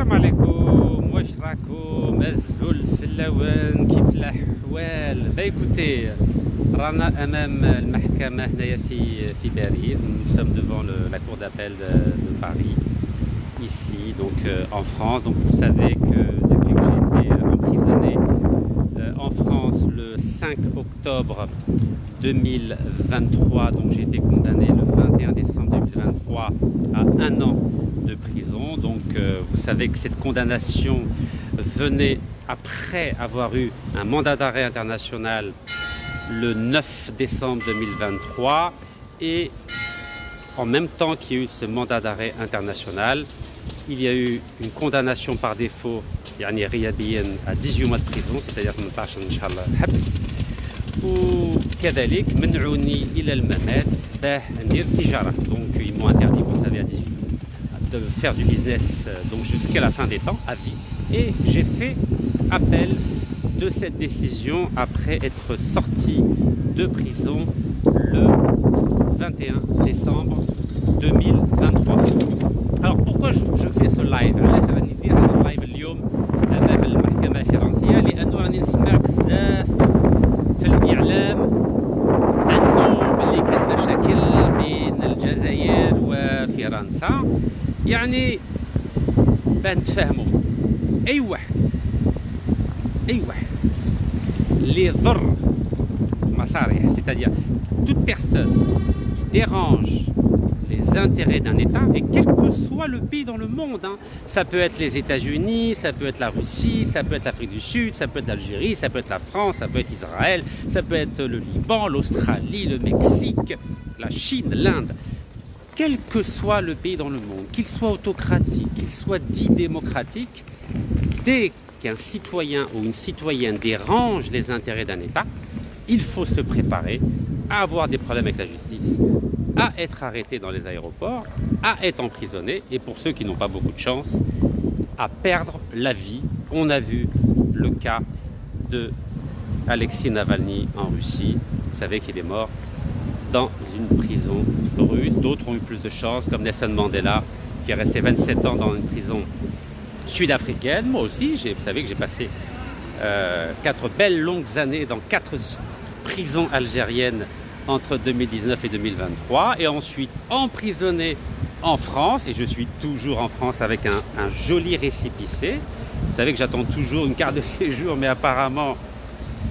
السلام عليكم، واش راكم؟ الزول في اللوان، كيف الاحوال؟ écoutez, رانا امام المحكمه هنايا في باريس. Nous sommes devant la cour d'appel de Paris, ici donc en France. Donc vous savez que depuis que j'ai été emprisonné en France le 5 octobre 2023, donc j'ai été condamné le 21 décembre 2023 à 1 an de prison. Donc vous savez que cette condamnation venait après avoir eu un mandat d'arrêt international le 9 décembre 2023, et en même temps qu'il y a eu ce mandat d'arrêt international, il y a eu une condamnation par défaut يعني غيابيا à 18 mois de prison, c'est-à-dire 18 إن شاء الله الحبس. وكذلك منعوني إلى الممات باه ندير تجارة. Donc ils m'ont interdit, vous savez, à 18 de faire du business donc jusqu'à la fin des temps, à vie. Et j'ai fait appel de cette décision après être sorti de prison le 21 décembre 2023. Alors pourquoi je fais ce live؟ علاش راني ندير هذا اللايف اليوم امام المحكمة الفرنسية؟ لأنه راني نسمع بزاف في الإعلام أنه باللي كان مشاكل بين الجزائر وفرنسا. يعني باه نتفاهموا، أي واحد اللي يضر مصالح، c'est-à-dire toute personne qui dérange les intérêts d'un État, et quel que soit le pays dans le monde, hein. Ça peut être les États-Unis, ça peut être la Russie, ça peut être l'Afrique du Sud, ça peut être l'Algérie, ça peut être la France, ça peut être Israël, ça peut être le Liban, l'Australie, le Mexique, la Chine, l'Inde. Quel que soit le pays dans le monde, qu'il soit autocratique, qu'il soit dit démocratique, dès qu'un citoyen ou une citoyenne dérange les intérêts d'un État, il faut se préparer à avoir des problèmes avec la justice, à être arrêté dans les aéroports, à être emprisonné, et pour ceux qui n'ont pas beaucoup de chance, à perdre la vie. On a vu le cas de Alexei Navalny en Russie. Vous savez qu'il est mort dans une prison russe. D'autres ont eu plus de chance, comme Nelson Mandela, qui est resté 27 ans dans une prison sud-africaine. Moi aussi, vous savez que j'ai passé 4 belles longues années dans 4 prisons algériennes entre 2019 et 2023, et ensuite emprisonné en France, et je suis toujours en France avec un joli récépissé. Vous savez que j'attends toujours une carte de séjour, mais apparemment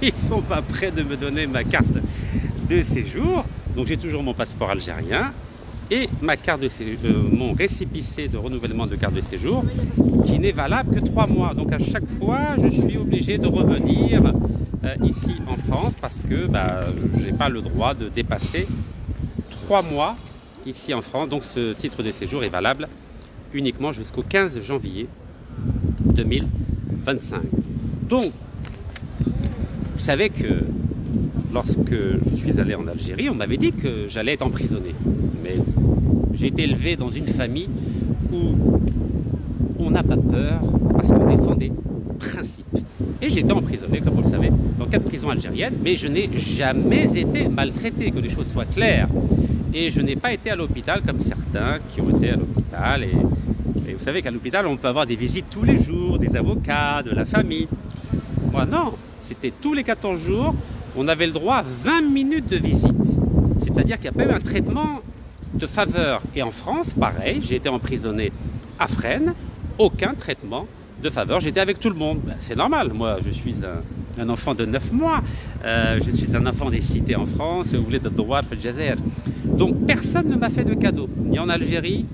ils ne sont pas prêts de me donner ma carte de séjour. Donc j'ai toujours mon passeport algérien et ma carte de séjour, mon récépissé de renouvellement de carte de séjour, qui n'est valable que 3 mois. Donc à chaque fois je suis obligé de revenir ici en France, parce que je n'ai pas le droit de dépasser 3 mois ici en France. Donc ce titre de séjour est valable uniquement jusqu'au 15 janvier 2025. Donc vous savez que lorsque je suis allé en Algérie, on m'avait dit que j'allais être emprisonné. Mais j'ai été élevé dans une famille où on n'a pas peur, parce qu'on défend des principes. Et j'ai été emprisonné, comme vous le savez, dans 4 prisons algériennes, mais je n'ai jamais été maltraité, que les choses soient claires. Et je n'ai pas été à l'hôpital comme certains qui ont été à l'hôpital. Et vous savez qu'à l'hôpital, on peut avoir des visites tous les jours, des avocats, de la famille. Moi, non, c'était tous les 14 jours, on avait le droit à 20 minutes de visite. C'est-à-dire qu'il y a pas eu un traitement de faveur. Et en France, pareil, j'ai été emprisonné à Fresnes, aucun traitement de faveur, j'étais avec tout le monde. C'est normal, moi je suis un enfant de 9 mois, je suis un enfant des cités en France, vous voulez de droit de Jazair. Donc personne ne m'a fait de cadeau, ni en Algérie,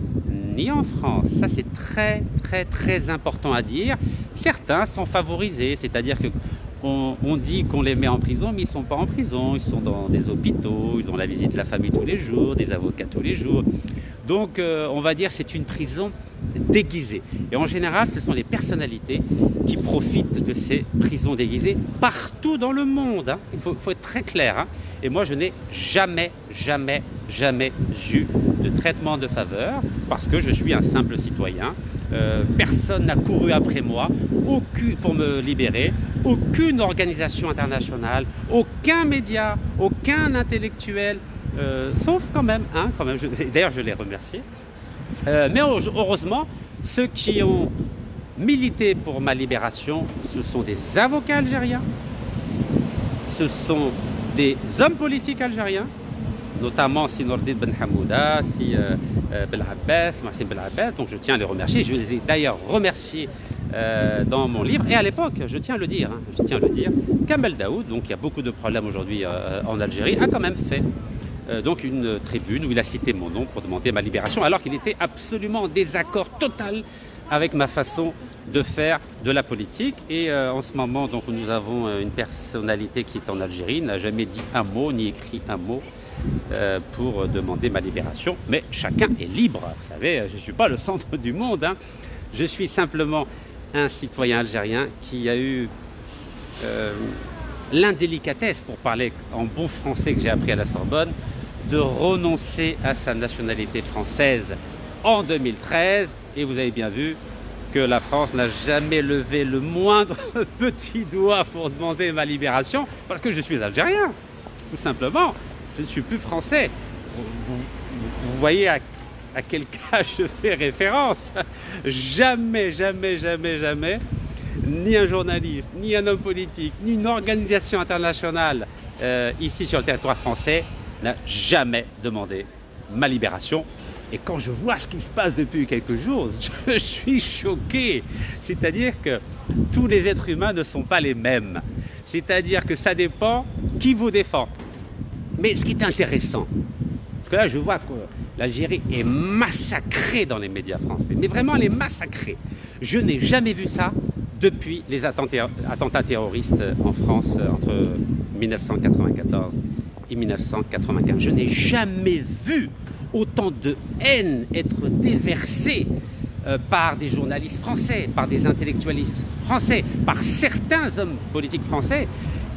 ni en France. Ça c'est très important à dire. Certains sont favorisés, c'est-à-dire que on dit qu'on les met en prison, mais ils ne sont pas en prison, ils sont dans des hôpitaux, ils ont la visite de la famille tous les jours, des avocats tous les jours. Donc on va dire que c'est une prison déguisée. Et en général, ce sont les personnalités qui profitent de ces prisons déguisées partout dans le monde, hein. Il faut être très clair, hein. Et moi, je n'ai jamais eu de traitement de faveur, parce que je suis un simple citoyen. Personne n'a couru après moi pour me libérer. Aucune organisation internationale, aucun média, aucun intellectuel, sauf quand même, d'ailleurs je les remercie. Mais heureusement, ceux qui ont militer pour ma libération, ce sont des avocats algériens, ce sont des hommes politiques algériens, notamment si Nourdine Ben Hamouda, si Belabbès, Maxime Belabbès, donc je tiens à les remercier. Je les ai d'ailleurs remerciés dans mon livre, et à l'époque, je tiens à le dire, Kamel Daoud, donc il y a beaucoup de problèmes aujourd'hui en Algérie, a quand même fait donc une tribune où il a cité mon nom pour demander ma libération, alors qu'il était absolument en désaccord total avec ma façon de faire de la politique. Et en ce moment, donc, nous avons une personnalité qui est en Algérie, n'a jamais dit un mot, ni écrit un mot pour demander ma libération. Mais chacun est libre. Vous savez, je ne suis pas le centre du monde, hein. Je suis simplement un citoyen algérien qui a eu l'indélicatesse, pour parler en bon français que j'ai appris à la Sorbonne, de renoncer à sa nationalité française en 2013. Et vous avez bien vu que la France n'a jamais levé le moindre petit doigt pour demander ma libération, parce que je suis algérien, tout simplement. Je ne suis plus français. Vous voyez à quel cas je fais référence. Jamais, jamais, jamais, jamais, ni un journaliste, ni un homme politique, ni une organisation internationale ici sur le territoire français n'a jamais demandé ma libération. Et quand je vois ce qui se passe depuis quelques jours, je suis choqué. C'est-à-dire que tous les êtres humains ne sont pas les mêmes. C'est-à-dire que ça dépend qui vous défend. Mais ce qui est intéressant, parce que là je vois que l'Algérie est massacrée dans les médias français, mais vraiment elle est massacrée. Je n'ai jamais vu ça depuis les attentats terroristes en France entre 1994 et 1995. Je n'ai jamais vu autant de haine être déversée par des journalistes français, par des intellectualistes français, par certains hommes politiques français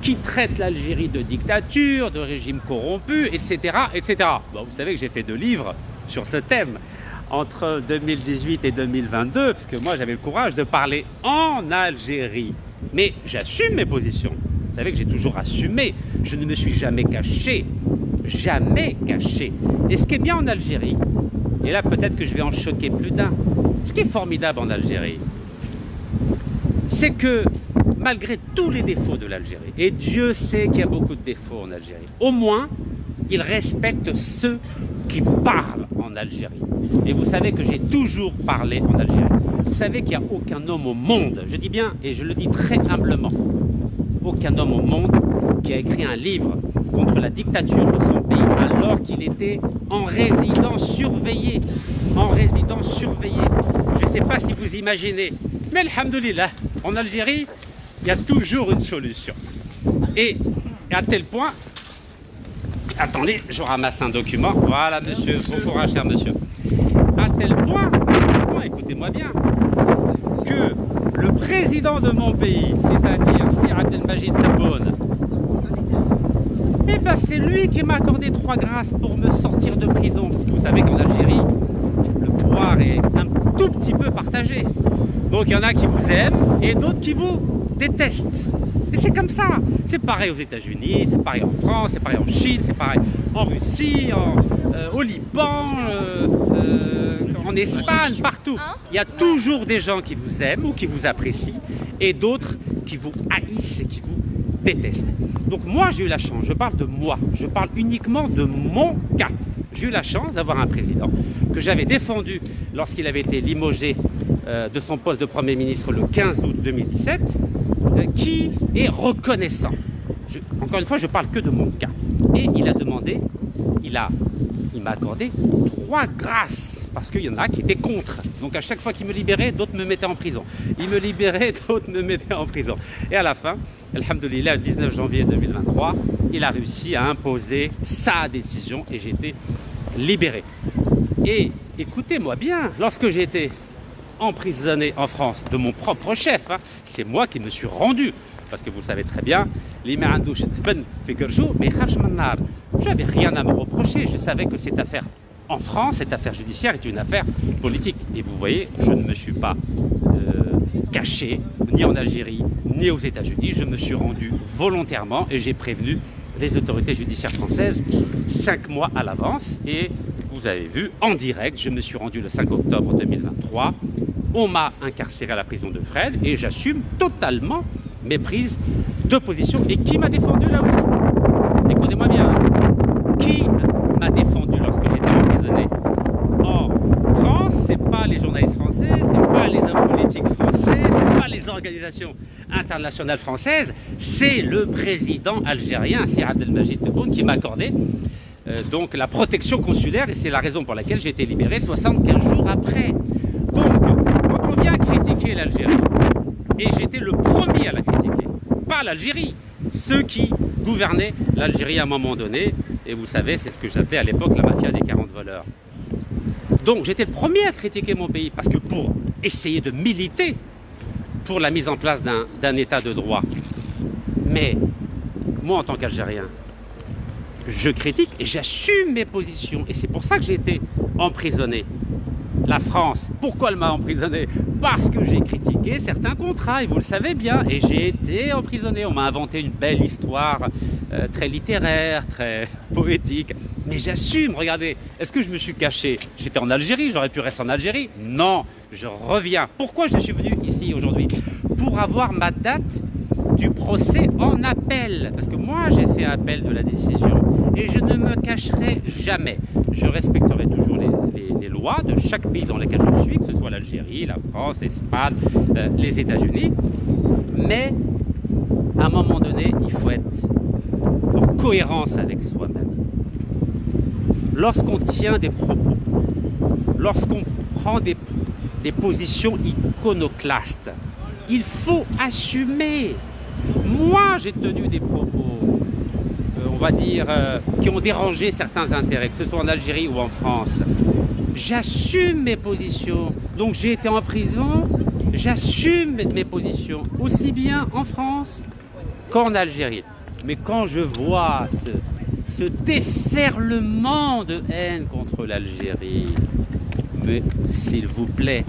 qui traitent l'Algérie de dictature, de régime corrompu, etc., etc. Bon, vous savez que j'ai fait 2 livres sur ce thème entre 2018 et 2022, parce que moi j'avais le courage de parler en Algérie. Mais j'assume mes positions. Vous savez que j'ai toujours assumé. Je ne me suis jamais caché. Jamais caché. Et ce qui est bien en Algérie, et là peut-être que je vais en choquer plus d'un, ce qui est formidable en Algérie, c'est que malgré tous les défauts de l'Algérie, et Dieu sait qu'il y a beaucoup de défauts en Algérie, au moins ils respectent ceux qui parlent en Algérie. Et vous savez que j'ai toujours parlé en Algérie. Vous savez qu'il n'y a aucun homme au monde, je dis bien et je le dis très humblement, aucun homme au monde qui a écrit un livre contre la dictature de son pays alors qu'il était en résidence surveillée. En résidence surveillée. Je ne sais pas si vous imaginez, mais alhamdoulilah, en Algérie, il y a toujours une solution. Et à tel point, attendez, je ramasse un document. Voilà, monsieur, bon courage, cher monsieur. À tel point, écoutez-moi bien, que le président de mon pays, c'est-à-dire Sir Abdelmajid Tebboune, eh ben c'est lui qui m'a accordé 3 grâces pour me sortir de prison. Parce que vous savez qu'en Algérie, le pouvoir est un tout petit peu partagé. Donc il y en a qui vous aiment et d'autres qui vous détestent. Et c'est comme ça. C'est pareil aux États-Unis, c'est pareil en France, c'est pareil en Chine, c'est pareil en Russie, au Liban, en Espagne, partout. Il y a toujours des gens qui vous aiment ou qui vous apprécient et d'autres qui vous haïssent et qui vous détestent. Donc moi j'ai eu la chance, je parle de moi, je parle uniquement de mon cas. J'ai eu la chance d'avoir un président que j'avais défendu lorsqu'il avait été limogé de son poste de Premier ministre le 15 août 2017, qui est reconnaissant. Encore une fois, je parle que de mon cas. Et il a demandé, il m'a accordé 3 grâces, parce qu'il y en a qui étaient contre. Donc à chaque fois qu'il me libérait, d'autres me mettaient en prison. Il me libérait, d'autres me mettaient en prison. Et à la fin, alhamdoulilah, le 19 janvier 2023, il a réussi à imposer sa décision et j'ai été libéré. Et écoutez-moi bien, lorsque j'ai été emprisonné en France de mon propre chef, hein, c'est moi qui me suis rendu. Parce que vous savez très bien, j'avais rien à me reprocher. Je savais que cette affaire en France, cette affaire judiciaire est une affaire politique. Et vous voyez, je ne me suis pas caché, ni en Algérie, ni aux États-Unis. Je me suis rendu volontairement et j'ai prévenu les autorités judiciaires françaises 5 mois à l'avance. Et vous avez vu, en direct, je me suis rendu le 5 octobre 2023 On m'a incarcéré à la prison de Fresnes et j'assume totalement mes prises de position. Et qui m'a défendu là aussi? Écoutez-moi bien, qui m'a défendu lorsque j'étais emprisonné en France? C'est pas les journalistes français, c'est pas les hommes politiques français, c'est pas les organisations internationales françaises, c'est le président algérien, Sir Abdelmajid Tebboune, qui m'a accordé donc la protection consulaire, et c'est la raison pour laquelle j'ai été libéré 75 jours après. Donc, quand on vient critiquer l'Algérie, et j'étais le premier à la critiquer, pas l'Algérie, ceux qui gouvernaient l'Algérie à un moment donné, et vous savez, c'est ce que j'appelais à l'époque la mafia des 40 voleurs. Donc j'étais le premier à critiquer mon pays, parce que pour essayer de militer pour la mise en place d'un état de droit. Mais moi, en tant qu'Algérien, je critique et j'assume mes positions. Et c'est pour ça que j'ai été emprisonné. La France, pourquoi elle m'a emprisonné? Parce que j'ai critiqué certains contrats, et vous le savez bien, et j'ai été emprisonné. On m'a inventé une belle histoire très littéraire, très poétique, mais j'assume, regardez, est-ce que je me suis caché? J'étais en Algérie, j'aurais pu rester en Algérie? Non, je reviens. Pourquoi je suis venu ici aujourd'hui? Pour avoir ma date du procès en appel, parce que moi j'ai fait appel de la décision, et je ne me cacherai jamais. Je respecterai toujours les lois de chaque pays dans lequel je suis, que ce soit l'Algérie, la France, l'Espagne, les États-Unis. Mais à un moment donné, il faut être en cohérence avec soi-même. Lorsqu'on tient des propos, lorsqu'on prend des positions iconoclastes, il faut assumer. Moi, j'ai tenu des propos, on va dire, qui ont dérangé certains intérêts, que ce soit en Algérie ou en France. J'assume mes positions. Donc j'ai été en prison, j'assume mes positions, aussi bien en France qu'en Algérie. Mais quand je vois ce déferlement de haine contre l'Algérie, mais s'il vous plaît,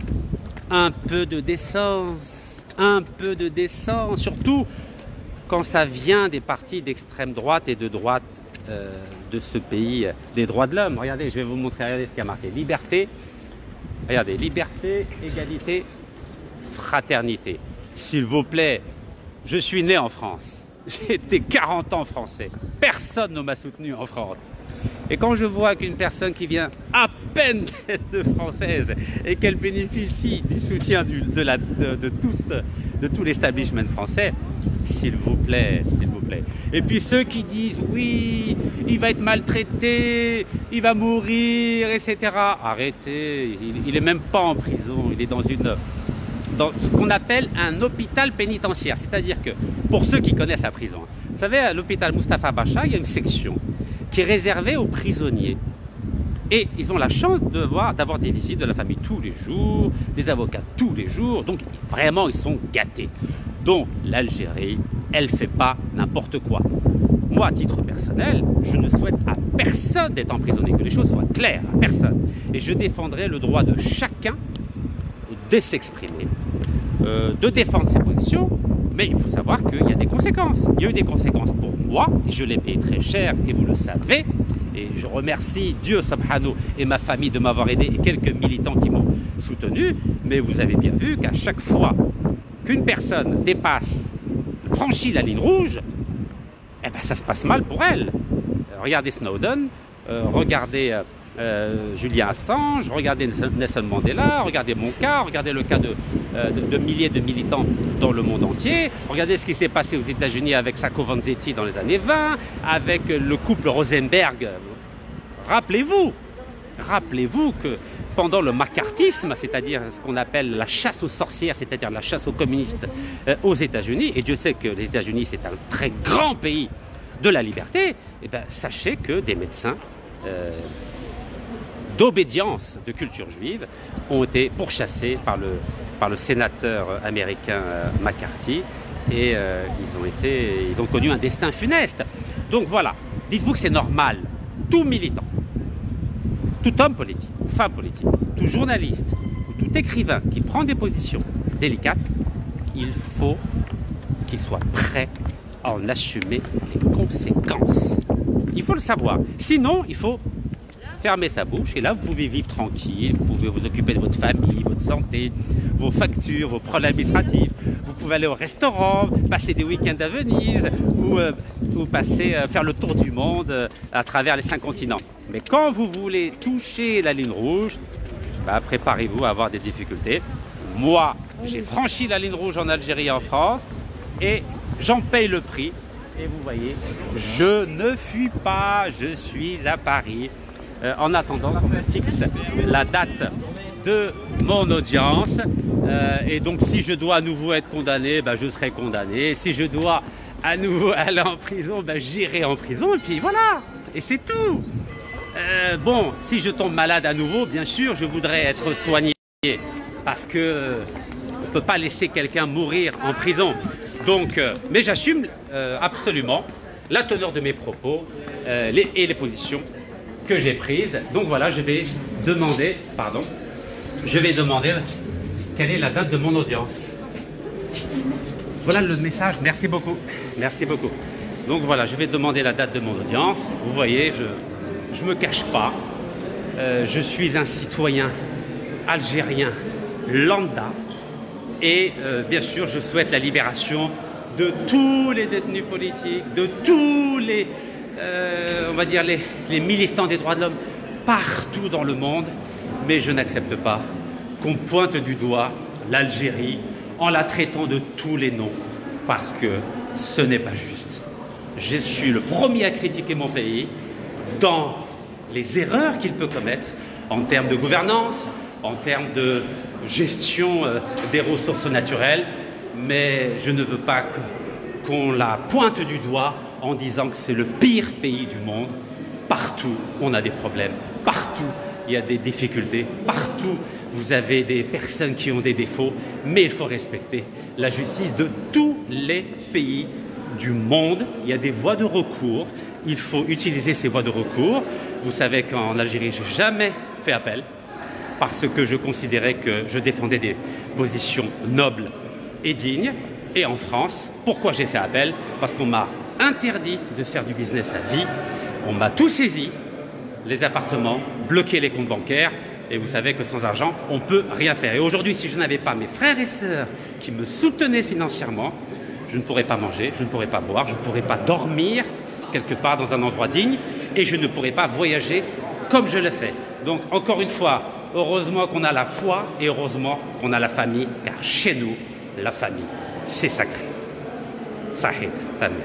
un peu de décence, surtout quand ça vient des partis d'extrême droite et de droite de ce pays, des droits de l'homme. Regardez, je vais vous montrer, regardez ce qu'il y a marqué. Liberté, regardez, liberté, égalité, fraternité. S'il vous plaît, je suis né en France. J'ai été 40 ans français. Personne ne m'a soutenu en France. Et quand je vois qu'une personne qui vient à peine d'être française et qu'elle bénéficie du soutien de tout l'establishment français, s'il vous plaît, s'il vous plaît. Et puis ceux qui disent oui, il va être maltraité, il va mourir, etc. Arrêtez, il n'est même pas en prison, il est dans ce qu'on appelle un hôpital pénitentiaire. C'est-à-dire que, pour ceux qui connaissent la prison, vous savez, à l'hôpital Moustapha Bacha, il y a une section qui est réservée aux prisonniers. Et ils ont la chance d'avoir des visites de la famille tous les jours, des avocats tous les jours. Donc vraiment, ils sont gâtés. Donc l'Algérie, elle ne fait pas n'importe quoi. Moi, à titre personnel, je ne souhaite à personne d'être emprisonné, que les choses soient claires, à personne. Et je défendrai le droit de chacun de s'exprimer, de défendre ses positions, mais il faut savoir qu'il y a des conséquences. Il y a eu des conséquences pour moi, et je l'ai payé très cher, et vous le savez, et je remercie Dieu subhanahu et ma famille de m'avoir aidé, et quelques militants qui m'ont soutenu, mais vous avez bien vu qu'à chaque fois qu'une personne franchit la ligne rouge, eh ben ça se passe mal pour elle. Regardez Snowden, regardez Julian Assange, regardez Nelson Mandela, regardez mon cas, regardez le cas de milliers de militants dans le monde entier, regardez ce qui s'est passé aux États-Unis avec Sacco Vanzetti dans les années 20, avec le couple Rosenberg. Rappelez-vous que pendant le macartisme, c'est-à-dire ce qu'on appelle la chasse aux sorcières, c'est-à-dire la chasse aux communistes aux États-Unis, et Dieu sait que les États-Unis c'est un très grand pays de la liberté, eh bien, sachez que des médecins d'obédience de culture juive ont été pourchassés par le sénateur américain McCarthy, et ils ont connu un destin funeste. Donc voilà, dites-vous que c'est normal, tout militant, tout homme politique, ou femme politique, tout journaliste, ou tout écrivain qui prend des positions délicates, il faut qu'il soit prêt à en assumer les conséquences. Il faut le savoir. Sinon, il faut fermer sa bouche et là vous pouvez vivre tranquille, vous pouvez vous occuper de votre famille, votre santé, vos factures, vos problèmes administratifs, vous pouvez aller au restaurant, passer des week-ends à Venise ou faire le tour du monde à travers les 5 continents. Mais quand vous voulez toucher la ligne rouge, bah, préparez-vous à avoir des difficultés. Moi, j'ai franchi la ligne rouge en Algérie et en France et j'en paye le prix. Et vous voyez, je ne fuis pas, je suis à Paris. En attendant qu'on me fixe la date de mon audience. Et donc si je dois à nouveau être condamné, ben, je serai condamné. Si je dois à nouveau aller en prison, ben, j'irai en prison. Et puis voilà, et c'est tout. Bon, si je tombe malade à nouveau, bien sûr, je voudrais être soigné. Parce que on ne peut pas laisser quelqu'un mourir en prison. Donc, mais j'assume absolument la teneur de mes propos et les positions que j'ai prises. Donc voilà, je vais demander quelle est la date de mon audience. Voilà le message, merci beaucoup. Merci beaucoup. Donc voilà, je vais demander la date de mon audience. Vous voyez, je ne me cache pas. Je suis un citoyen algérien lambda. Et bien sûr, je souhaite la libération de tous les détenus politiques, de tous les, on va dire les militants des droits de l'homme partout dans le monde. Mais je n'accepte pas qu'on pointe du doigt l'Algérie en la traitant de tous les noms, parce que ce n'est pas juste. Je suis le premier à critiquer mon pays dans les erreurs qu'il peut commettre en termes de gouvernance, en termes de gestion des ressources naturelles, mais je ne veux pas qu'on la pointe du doigt en disant que c'est le pire pays du monde. Partout, on a des problèmes. Partout, il y a des difficultés. Partout, vous avez des personnes qui ont des défauts. Mais il faut respecter la justice de tous les pays du monde. Il y a des voies de recours. Il faut utiliser ces voies de recours. Vous savez qu'en Algérie, je n'ai jamais fait appel parce que je considérais que je défendais des positions nobles et dignes. Et en France, pourquoi j'ai fait appel? Parce qu'on m'a interdit de faire du business à vie. On m'a tout saisi, les appartements, bloqué les comptes bancaires. Et vous savez que sans argent, on ne peut rien faire. Et aujourd'hui, si je n'avais pas mes frères et sœurs qui me soutenaient financièrement, je ne pourrais pas manger, je ne pourrais pas boire, je ne pourrais pas dormir quelque part dans un endroit digne et je ne pourrais pas voyager comme je le fais. Donc, encore une fois, heureusement qu'on a la foi et heureusement qu'on a la famille, car chez nous, la famille, c'est sacré. Sahid, famille.